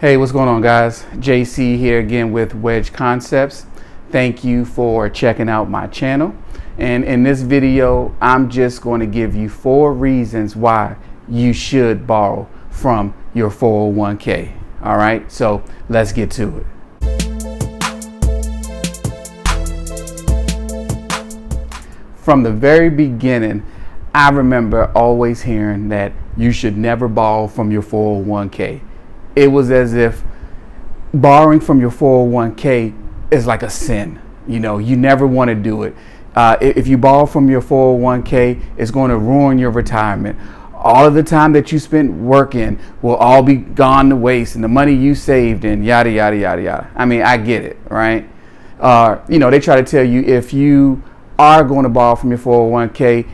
Hey, what's going on, guys? JC here again with Wedge Concepts. Thank you for checking out my channel. And in this video, I'm just going to give you 4 reasons why you should borrow from your 401k. All right, so let's get to it. From the very beginning, I remember always hearing that you should never borrow from your 401k. It was as if borrowing from your 401k is like a sin. You know, you never want to do it. If you borrow from your 401k, it's going to ruin your retirement. All of the time that you spent working will all be gone to waste, and the money you saved and yada, yada, yada, yada. I mean, I get it, right? They try to tell you if you are going to borrow from your 401k,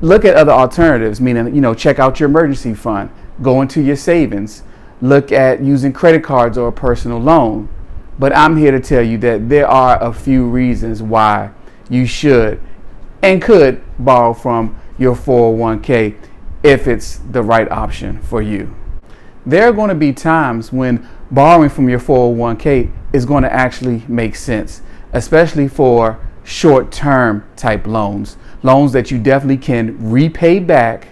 look at other alternatives, meaning, check out your emergency fund, go into your savings, look at using credit cards or a personal loan. But I'm here to tell you that there are a few reasons why you should and could borrow from your 401k if it's the right option for you. There are going to be times when borrowing from your 401k is going to actually make sense, especially for short-term type loans that you definitely can repay back,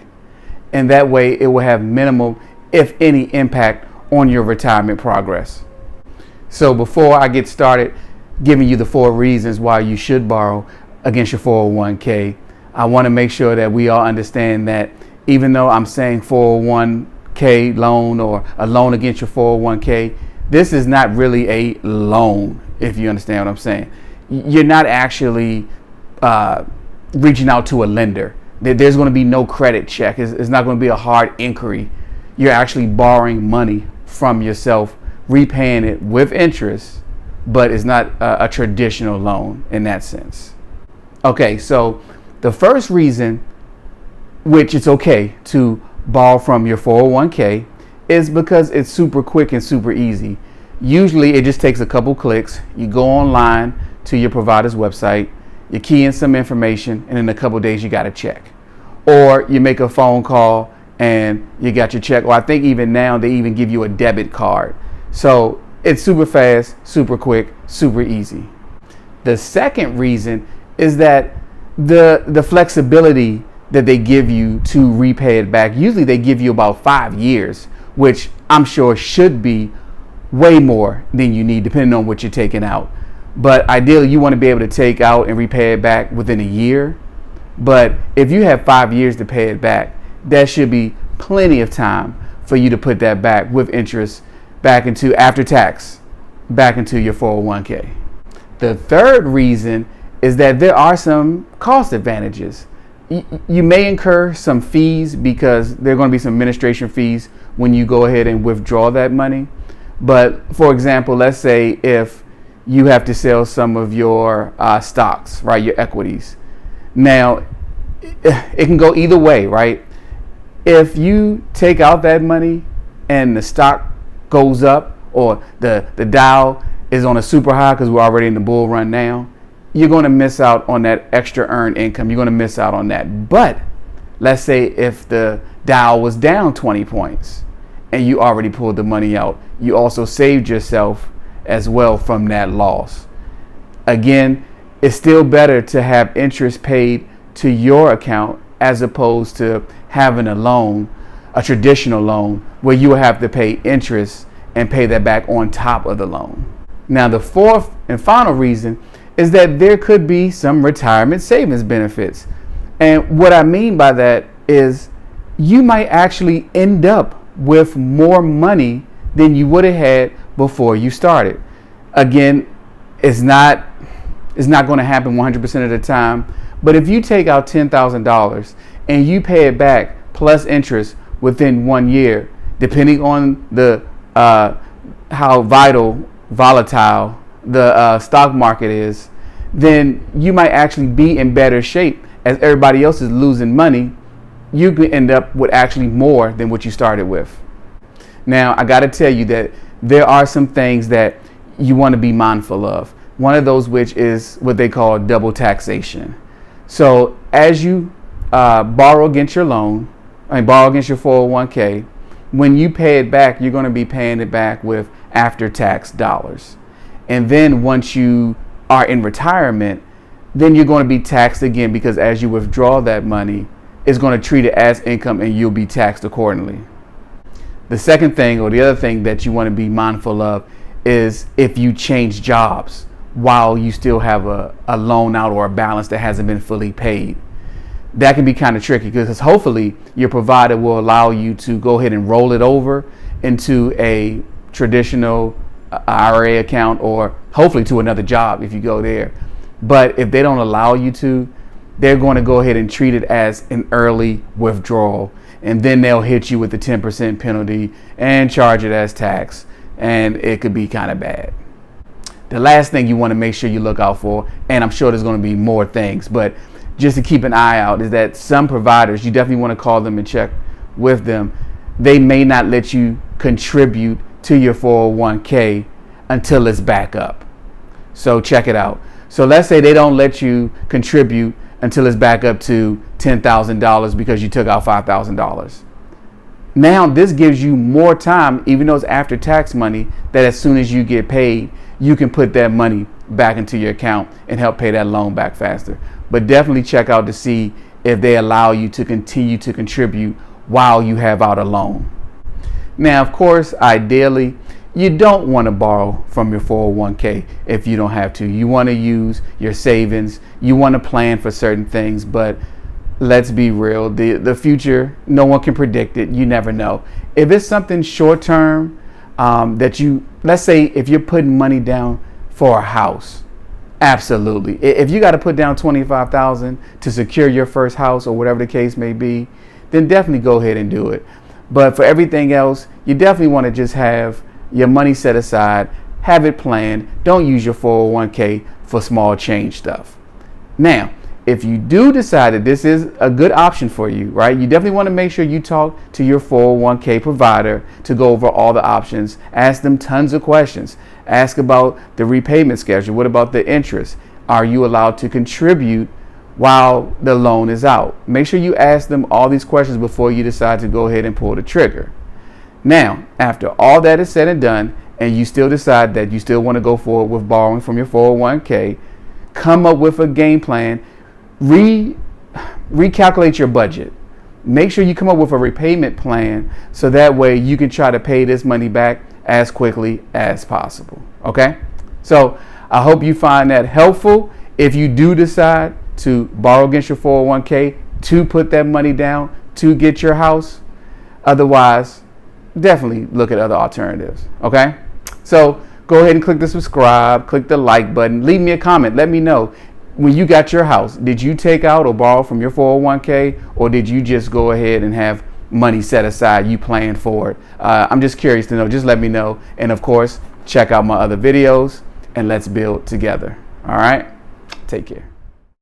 and that way it will have minimal, if any, impact on your retirement progress. So before I get started giving you the 4 reasons why you should borrow against your 401k, I want to make sure that we all understand that even though I'm saying 401k loan or a loan against your 401k, this is not really a loan, if you understand what I'm saying. You're not actually reaching out to a lender. There's going to be no credit check. It's not going to be a hard inquiry. You're actually borrowing money from yourself, repaying it with interest, but it's not a traditional loan in that sense. Okay, so the first reason which it's okay to borrow from your 401k is because it's super quick and super easy. Usually it just takes a couple clicks. You go online to your provider's website, you key in some information, and in a couple days you got a check. Or you make a phone call and you got your check. Or I think even now they even give you a debit card. So it's super fast, super quick, super easy. The second reason is that the flexibility that they give you to repay it back, usually they give you about 5 years, which I'm sure should be way more than you need depending on what you're taking out. But ideally you want to be able to take out and repay it back within a year. But if you have 5 years to pay it back, that should be plenty of time for you to put that back with interest back into, after tax, back into your 401k. The third reason is that there are some cost advantages. You may incur some fees because there are going to be some administration fees when you go ahead and withdraw that money. But for example, let's say if you have to sell some of your stocks, right, your equities. Now, it can go either way, right? If you take out that money and the stock goes up, or the Dow is on a super high because we're already in the bull run now, you're going to miss out on that extra earned income. You're going to miss out on that. But let's say if the Dow was down 20 points and you already pulled the money out, you also saved yourself as well from that loss. Again, it's still better to have interest paid to your account as opposed to having a loan, a traditional loan, where you will have to pay interest and pay that back on top of the loan. Now, the fourth and final reason is that there could be some retirement savings benefits. And what I mean by that is you might actually end up with more money than you would have had before you started. Again, it's not going to happen 100% of the time, but if you take out $10,000 and you pay it back plus interest within 1 year, depending on the how volatile the stock market is, then you might actually be in better shape. As everybody else is losing money, you could end up with actually more than what you started with. Now, I got to tell you that there are some things that you want to be mindful of. One of those which is what they call double taxation. So as you borrow against your 401k, when you pay it back, you're going to be paying it back with after-tax dollars. And then once you are in retirement, then you're going to be taxed again, because as you withdraw that money, it's going to treat it as income and you'll be taxed accordingly. The second thing, or the other thing that you want to be mindful of, is if you change jobs while you still have a loan out or a balance that hasn't been fully paid. That can be kind of tricky, because hopefully your provider will allow you to go ahead and roll it over into a traditional IRA account, or hopefully to another job if you go there. But if they don't allow you to, they're going to go ahead and treat it as an early withdrawal, and then they'll hit you with the 10% penalty and charge it as tax, and it could be kind of bad. The last thing you want to make sure you look out for, and I'm sure there's going to be more things, but just to keep an eye out, is that some providers, you definitely want to call them and check with them. They may not let you contribute to your 401k until it's back up. So check it out. So let's say they don't let you contribute until it's back up to $10,000 because you took out $5,000. Now this gives you more time, even though it's after tax money, that as soon as you get paid, you can put that money back into your account and help pay that loan back faster. But definitely check out to see if they allow you to continue to contribute while you have out a loan. Now, of course, ideally, you don't want to borrow from your 401k if you don't have to. You want to use your savings. You want to plan for certain things, but let's be real. The future, no one can predict it. You never know. If it's something short term, let's say if you're putting money down for a house, absolutely. If you got to put down $25,000 to secure your first house or whatever the case may be, then definitely go ahead and do it. But for everything else, you definitely want to just have your money set aside, have it planned. Don't use your 401k for small change stuff. Now, if you do decide that this is a good option for you, right, you definitely want to make sure you talk to your 401k provider to go over all the options. Ask them tons of questions. Ask about the repayment schedule. What about the interest? Are you allowed to contribute while the loan is out? Make sure you ask them all these questions before you decide to go ahead and pull the trigger. Now, after all that is said and done, and you still decide that you still want to go forward with borrowing from your 401k, come up with a game plan. Recalculate your budget. Make sure you come up with a repayment plan so that way you can try to pay this money back as quickly as possible. Okay? So I hope you find that helpful. If you do decide to borrow against your 401k to put that money down to get your house, otherwise, definitely look at other alternatives. Okay? So go ahead and click the subscribe, click the like button, leave me a comment, let me know. When you got your house, did you take out or borrow from your 401k, or did you just go ahead and have money set aside, you planned for it? I'm just curious to know. Just let me know. And of course, check out my other videos and let's build together. All right? Take care.